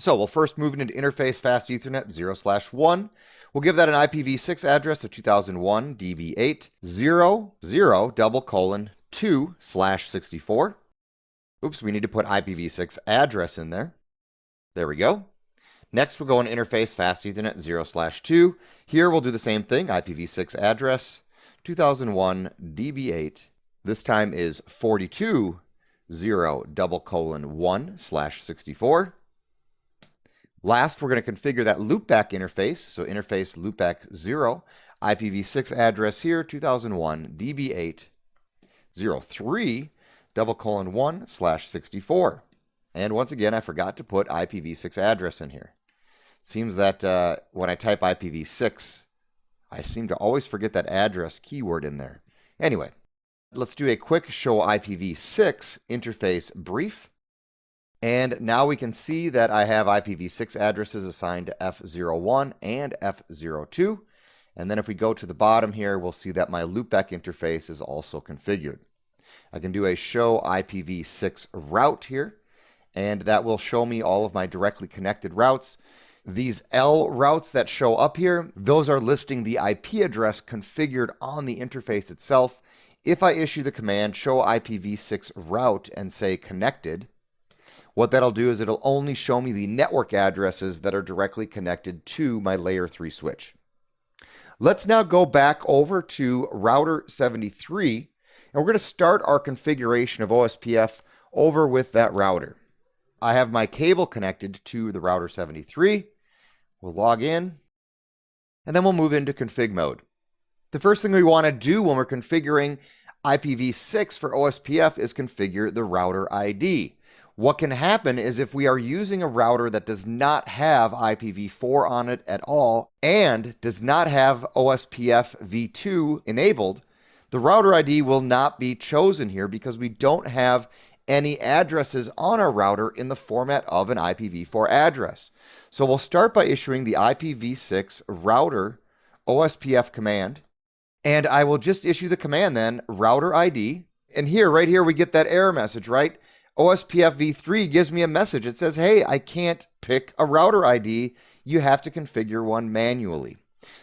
So we'll first move into interface fast Ethernet 0/1. We'll give that an IPv6 address of 2001 DB8 2/64. Oops, we need to put IPv6 address in there. There we go. Next, we'll go in interface fast Ethernet 0/2. Here we'll do the same thing, IPv6 address 2001 DB8. This time is 42:0:1/64. Last, we're going to configure that loopback interface. So interface loopback 0, IPv6 address here 2001 DB8 03:1/64. And once again, I forgot to put IPv6 address in here. Seems that when I type IPv6, I seem to always forget that address keyword in there. Anyway, let's do a quick show IPv6 interface brief. And now we can see that I have IPv6 addresses assigned to F01 and F02. And then if we go to the bottom here, we'll see that my loopback interface is also configured. I can do a show IPv6 route here, and that will show me all of my directly connected routes. These L routes that show up here, those are listing the IP address configured on the interface itself. If I issue the command show IPv6 route and say connected, what that'll do is it'll only show me the network addresses that are directly connected to my layer 3 switch. Let's now go back over to router 73, and we're going to start our configuration of OSPF over with that router. I have my cable connected to the router 73. We'll log in, and then we'll move into config mode. The first thing we want to do when we're configuring IPv6 for OSPF is configure the router ID. What can happen is if we are using a router that does not have IPv4 on it at all and does not have OSPFv2 enabled, the router ID will not be chosen here because we don't have any addresses on our router in the format of an IPv4 address. So we'll start by issuing the IPv6 router OSPF command, and I will just issue the command then, router ID, and here, right here, we get that error message, right? OSPFv3 gives me a message. It says, hey, I can't pick a router ID. You have to configure one manually.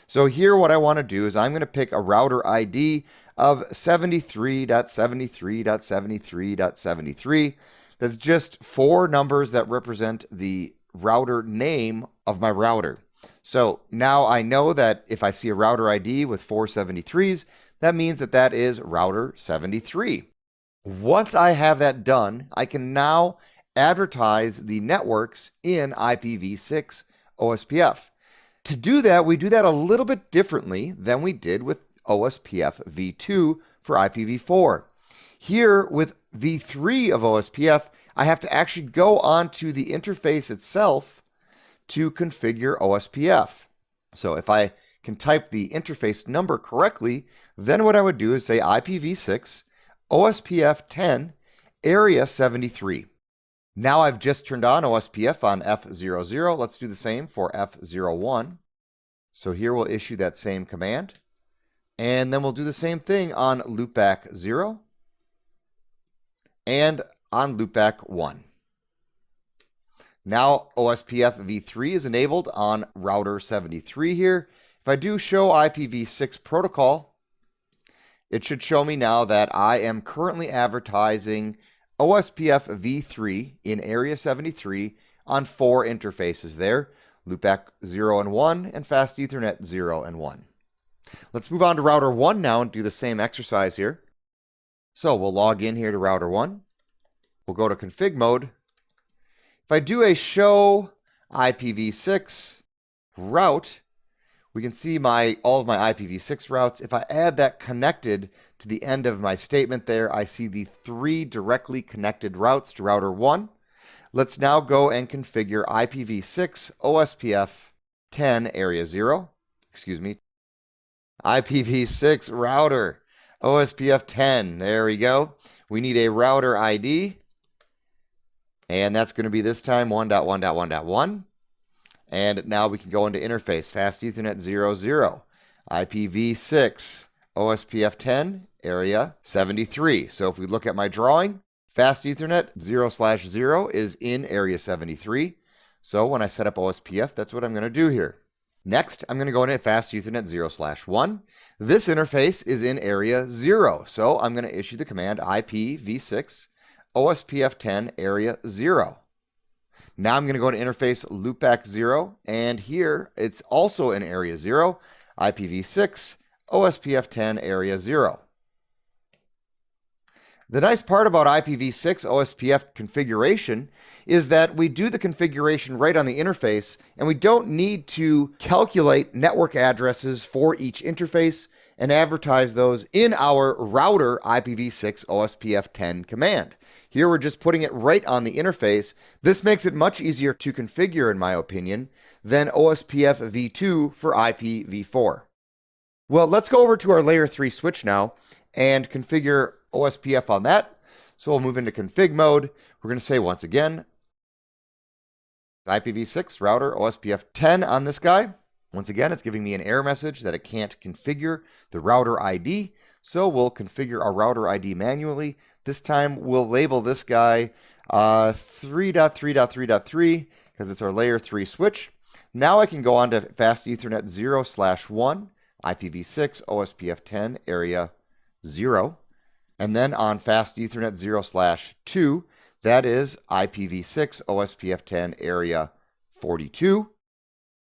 So here what I want to do is I'm going to pick a router ID of 73.73.73.73. That's just 4 numbers that represent the router name of my router. So now I know that if I see a router ID with 4 73s, that means that that is router 73. Once I have that done, I can now advertise the networks in IPv6 OSPF. To do that, we do that a little bit differently than we did with OSPF v2 for IPv4. Here with v3 of OSPF, I have to actually go onto the interface itself to configure OSPF. So if I can type the interface number correctly, then what I would do is say IPv6 OSPF 10 area 73. Now I've just turned on OSPF on F00. Let's do the same for F01. So here we'll issue that same command. And then we'll do the same thing on loopback 0 and on loopback 1. Now OSPF v3 is enabled on router 73 here. If I do show IPv6 protocol, it should show me now that I am currently advertising OSPF v3 in area 73 on 4 interfaces there, loopback 0 and 1 and fast Ethernet 0 and 1. Let's move on to router 1 now and do the same exercise here. So we'll log in here to router 1. We'll go to config mode. If I do a show IPv6 route, we can see all of my IPv6 routes. If I add that connected to the end of my statement there, I see the 3 directly connected routes to router 1. Let's now go and configure IPv6 OSPF 10 area 0. IPv6 router OSPF 10. There we go. We need a router ID, and that's going to be this time 1.1.1.1. And now we can go into interface, fast Ethernet 00, IPv6, OSPF 10, area 73. So if we look at my drawing, fast Ethernet 0/0 is in area 73. So when I set up OSPF, that's what I'm going to do here. Next, I'm going to go into Fast Ethernet 0/1. This interface is in area 0, so I'm going to issue the command IPv6 OSPF10 area 0. Now I'm going to go to interface loopback 0, and here it's also in area 0, IPv6 OSPF10 area 0. The nice part about IPv6 OSPF configuration is that we do the configuration right on the interface, and we don't need to calculate network addresses for each interface and advertise those in our router IPv6 OSPF10 command. Here we're just putting it right on the interface. This makes it much easier to configure, in my opinion, than OSPFv2 for IPv4. Well, let's go over to our layer 3 switch now and configure OSPF on that. So we'll move into config mode. We're going to say once again, IPv6 router OSPF 10 on this guy. Once again, it's giving me an error message that it can't configure the router ID. So we'll configure our router ID manually. This time we'll label this guy 3.3.3.3 because it's our layer 3 switch. Now I can go on to Fast Ethernet 0/1, IPv6 OSPF 10 area 0. And then on Fast Ethernet 0/2, that is IPv6 OSPF 10 area 42.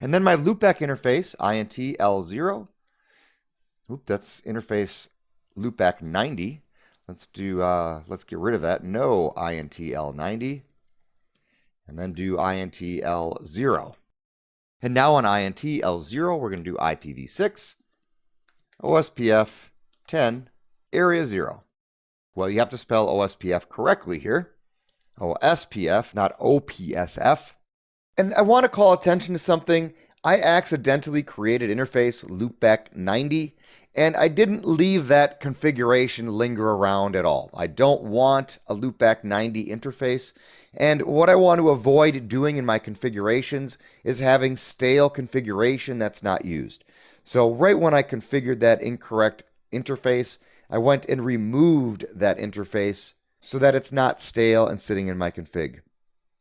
And then my loopback interface, INT L0. That's interface loopback 90. Let's get rid of that. No INT L90. And then do INT L0. And now on INT L0, we're going to do IPv6 OSPF 10 area 0. Well, you have to spell OSPF correctly here. OSPF, not OPSF. And I want to call attention to something. I accidentally created interface loopback 90, and I didn't leave that configuration linger around at all. I don't want a loopback 90 interface, and what I want to avoid doing in my configurations is having stale configuration that's not used. So right when I configured that incorrect interface, I went and removed that interface so that it's not stale and sitting in my config.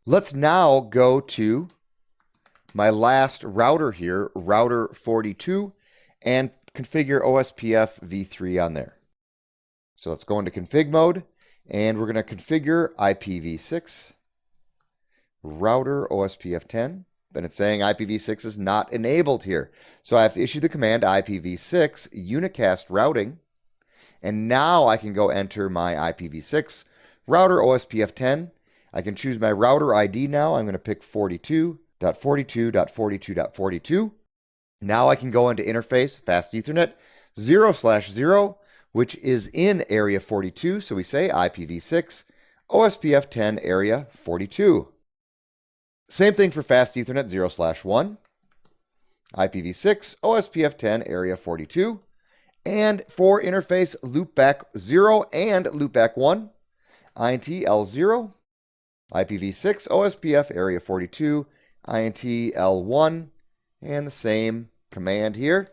Let's now go to my last router here, router 42, and configure OSPFv3 on there. So let's go into config mode, and we're going to configure IPv6 router OSPF10. But it's saying IPv6 is not enabled here. So I have to issue the command IPv6 unicast routing. And now I can go enter my IPv6 router OSPF10. I can choose my router ID now. I'm going to pick 42.42.42.42. Now I can go into interface Fast Ethernet 0/0, which is in area 42. So we say IPv6 OSPF10 area 42. Same thing for Fast Ethernet 0/1, IPv6 OSPF10 area 42. And for interface loopback 0 and loopback 1, INT L0, IPv6 OSPF area 42, INT L1, and the same command here.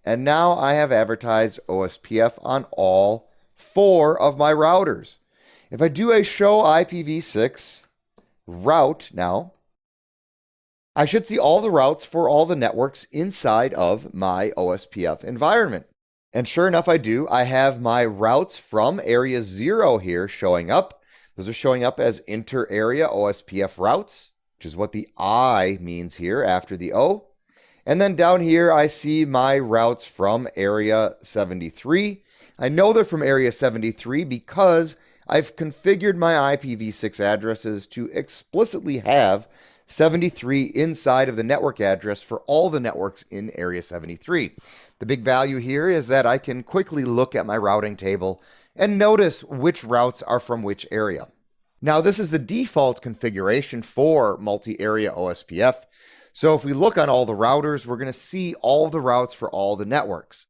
And now I have advertised OSPF on all 4 of my routers. If I do a show IPv6 route now, I should see all the routes for all the networks inside of my OSPF environment. And sure enough, I do. I have my routes from area 0 here showing up. Those are showing up as inter-area OSPF routes, which is what the I means here after the O. And then down here, I see my routes from area 73. I know they're from area 73 because I've configured my IPv6 addresses to explicitly have 73 inside of the network address for all the networks in area 73. The big value here is that I can quickly look at my routing table and notice which routes are from which area. Now, this is the default configuration for multi-area OSPF. So if we look on all the routers, we're going to see all the routes for all the networks.